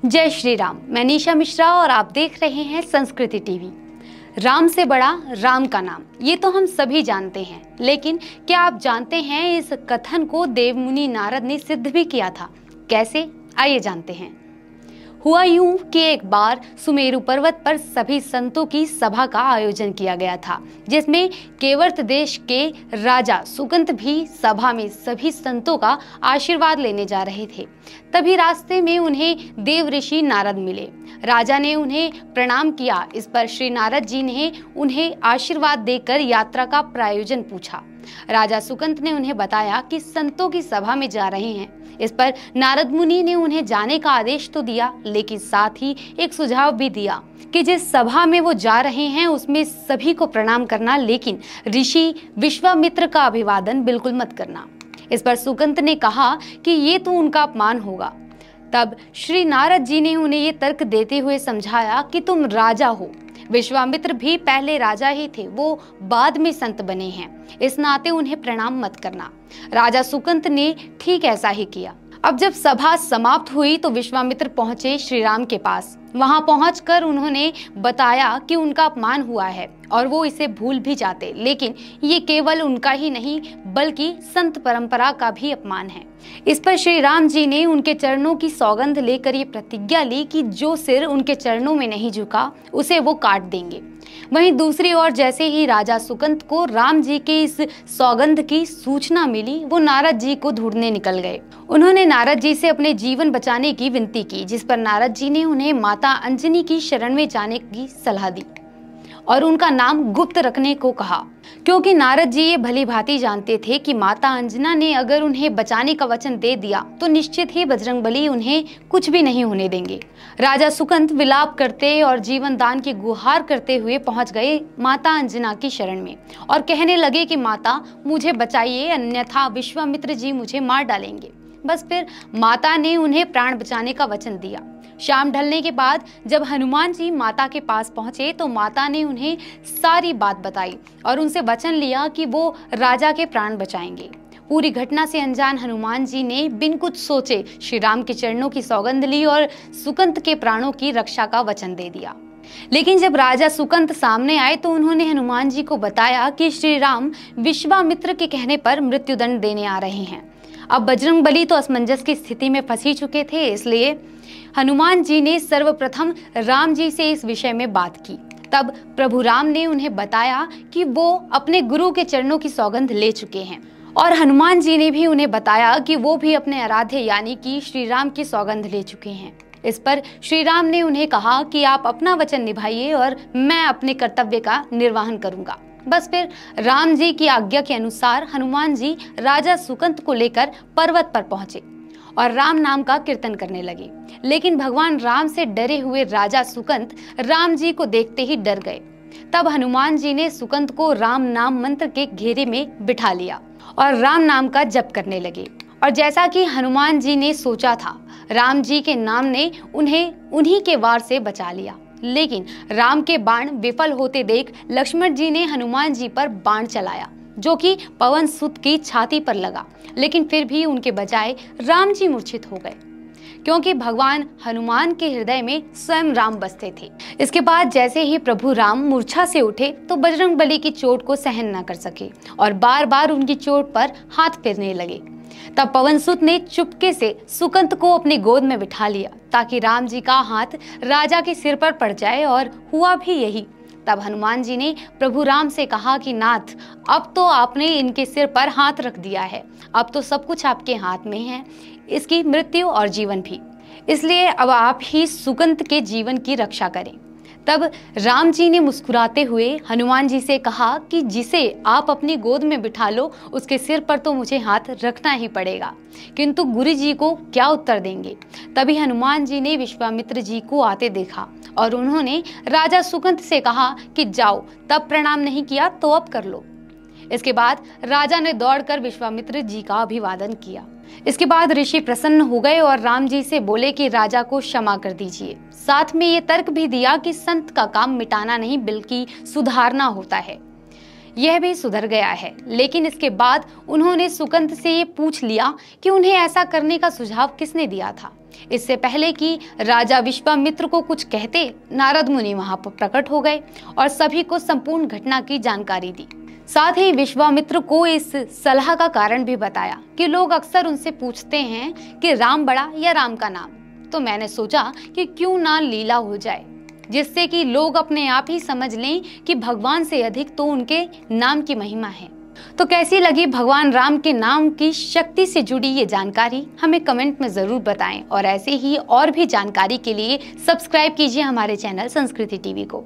जय श्री राम। मैं निशा मिश्रा और आप देख रहे हैं संस्कृति टीवी। राम से बड़ा राम का नाम, ये तो हम सभी जानते हैं, लेकिन क्या आप जानते हैं इस कथन को देवमुनि नारद ने सिद्ध भी किया था। कैसे, आइए जानते हैं। हुआ यूं कि एक बार सुमेरु पर्वत पर सभी संतों की सभा का आयोजन किया गया था, जिसमें केवर्त देश के राजा सुकंत भी सभा में सभी संतों का आशीर्वाद लेने जा रहे थे। तभी रास्ते में उन्हें देव ऋषि नारद मिले। राजा ने उन्हें प्रणाम किया। इस पर श्री नारद जी ने उन्हें आशीर्वाद देकर यात्रा का प्रायोजन पूछा। राजा सुकंत ने उन्हें बताया कि संतों की सभा में जा रहे हैं। इस पर नारद मुनि ने उन्हें जाने का आदेश तो दिया, लेकिन साथ ही एक सुझाव भी दिया कि जिस सभा में वो जा रहे हैं उसमें सभी को प्रणाम करना, लेकिन ऋषि विश्वामित्र का अभिवादन बिल्कुल मत करना। इस पर सुकंत ने कहा कि ये तो उनका अपमान होगा। तब श्री नारद जी ने उन्हें ये तर्क देते हुए समझाया कि तुम राजा हो, विश्वामित्र भी पहले राजा ही थे, वो बाद में संत बने हैं, इस नाते उन्हें प्रणाम मत करना। राजा सुकंत ने ठीक ऐसा ही किया। अब जब सभा समाप्त हुई तो विश्वामित्र पहुंचे श्री राम के पास। वहां पहुंचकर उन्होंने बताया कि उनका अपमान हुआ है और वो इसे भूल भी जाते, लेकिन ये केवल उनका ही नहीं बल्कि संत परंपरा का भी अपमान है। इस पर श्री राम जी ने उनके चरणों की सौगंध लेकर ये प्रतिज्ञा ली कि जो सिर उनके चरणों में नहीं झुका उसे वो काट देंगे। वहीं दूसरी ओर जैसे ही राजा सुकंत को राम जी के इस सौगंध की सूचना मिली, वो नारद जी को ढूंढने निकल गए। उन्होंने नारद जी से अपने जीवन बचाने की विनती की, जिस पर नारद जी ने उन्हें माता अंजनी की शरण में जाने की सलाह दी और उनका नाम गुप्त रखने को कहा, क्योंकि नारद जी ये भली भांति जानते थे कि माता अंजना ने अगर उन्हें बचाने का वचन दे दिया तो निश्चित ही बजरंगबली उन्हें कुछ भी नहीं होने देंगे। राजा सुकंत विलाप करते और जीवन दान की गुहार करते हुए पहुंच गए माता अंजना की शरण में और कहने लगे कि माता मुझे बचाइए, अन्यथा विश्वामित्र जी मुझे मार डालेंगे। बस फिर माता ने उन्हें प्राण बचाने का वचन दिया। शाम ढलने के बाद जब हनुमान जी माता के पास पहुंचे तो माता ने उन्हें सारी बात बताई और उनसे वचन लिया कि वो राजा के प्राण बचाएंगे। पूरी घटना से अनजान हनुमान जी ने बिन कुछ सोचे श्री राम के चरणों की सौगंध ली और सुकंत के प्राणों की रक्षा का वचन दे दिया। लेकिन जब राजा सुकंत सामने आए तो उन्होंने हनुमान जी को बताया कि श्री राम विश्वामित्र के कहने पर मृत्युदंड देने आ रहे हैं। अब बजरंगबली तो असमंजस की स्थिति में फंसी चुके थे, इसलिए हनुमान जी ने सर्वप्रथम राम जी से इस विषय में बात की। तब प्रभु राम ने उन्हें बताया कि वो अपने गुरु के चरणों की सौगंध ले चुके हैं और हनुमान जी ने भी उन्हें बताया कि वो भी अपने आराध्य यानी कि श्री राम की सौगंध ले चुके हैं। इस पर श्री राम ने उन्हें कहा कि आप अपना वचन निभाइए और मैं अपने कर्तव्य का निर्वहन करूंगा। बस फिर राम जी की आज्ञा के अनुसार हनुमान जी राजा सुकंत को लेकर पर्वत पर पहुंचे और राम नाम का कीर्तन करने लगे। लेकिन भगवान राम से डरे हुए राजा सुकंत राम जी को देखते ही डर गए। तब हनुमान जी ने सुकंत को राम नाम मंत्र के घेरे में बिठा लिया और राम नाम का जप करने लगे। और जैसा कि हनुमान जी ने सोचा था, राम जी के नाम ने उन्हें उन्हीं के वार से बचा लिया। लेकिन राम के बाण विफल होते देख लक्ष्मण जी ने हनुमान जी पर बाण चलाया, जो कि पवन सुत की छाती पर लगा, लेकिन फिर भी उनके बजाय राम जी मूर्छित हो गए, क्योंकि भगवान हनुमान के हृदय में स्वयं राम बसते थे। इसके बाद जैसे ही प्रभु राम मूर्छा से उठे तो बजरंगबली की चोट को सहन न कर सके और बार बार उनकी चोट पर हाथ फेरने लगे। तब पवनसुत ने चुपके से सुकंत को अपनी गोद में बिठा लिया ताकि राम जी का हाथ राजा के सिर पर पड़ जाए, और हुआ भी यही। तब हनुमान जी ने प्रभु राम से कहा कि नाथ, अब तो आपने इनके सिर पर हाथ रख दिया है, अब तो सब कुछ आपके हाथ में है, इसकी मृत्यु और जीवन भी, इसलिए अब आप ही सुकंत के जीवन की रक्षा करें। तब राम जी ने मुस्कुराते हुए हनुमान जी से कहा कि जिसे आप अपनी गोद में बिठा लो उसके सिर पर तो मुझे हाथ रखना ही पड़ेगा, किंतु गुरु जी को क्या उत्तर देंगे। तभी हनुमान जी ने विश्वामित्र जी को आते देखा और उन्होंने राजा सुकंत से कहा कि जाओ, तब प्रणाम नहीं किया तो अब कर लो। इसके बाद राजा ने दौड़कर विश्वामित्र जी का अभिवादन किया। इसके बाद ऋषि प्रसन्न हो गए और राम जी से बोले कि राजा को क्षमा कर दीजिए। साथ में ये तर्क भी दिया कि संत का काम मिटाना नहीं बल्कि सुधारना होता है। यह भी सुधर गया है। लेकिन इसके बाद उन्होंने सुकंत से ये पूछ लिया कि उन्हें ऐसा करने का सुझाव किसने दिया था। इससे पहले कि राजा विश्वामित्र को कुछ कहते, नारद मुनि वहां पर प्रकट हो गए और सभी को संपूर्ण घटना की जानकारी दी। साथ ही विश्वामित्र को इस सलाह का कारण भी बताया कि लोग अक्सर उनसे पूछते हैं कि राम बड़ा या राम का नाम, तो मैंने सोचा कि क्यों ना लीला हो जाए, जिससे कि लोग अपने आप ही समझ लें कि भगवान से अधिक तो उनके नाम की महिमा है। तो कैसी लगी भगवान राम के नाम की शक्ति से जुड़ी ये जानकारी, हमें कमेंट में जरूर बताएं और ऐसे ही और भी जानकारी के लिए सब्सक्राइब कीजिए हमारे चैनल संस्कृति टीवी को।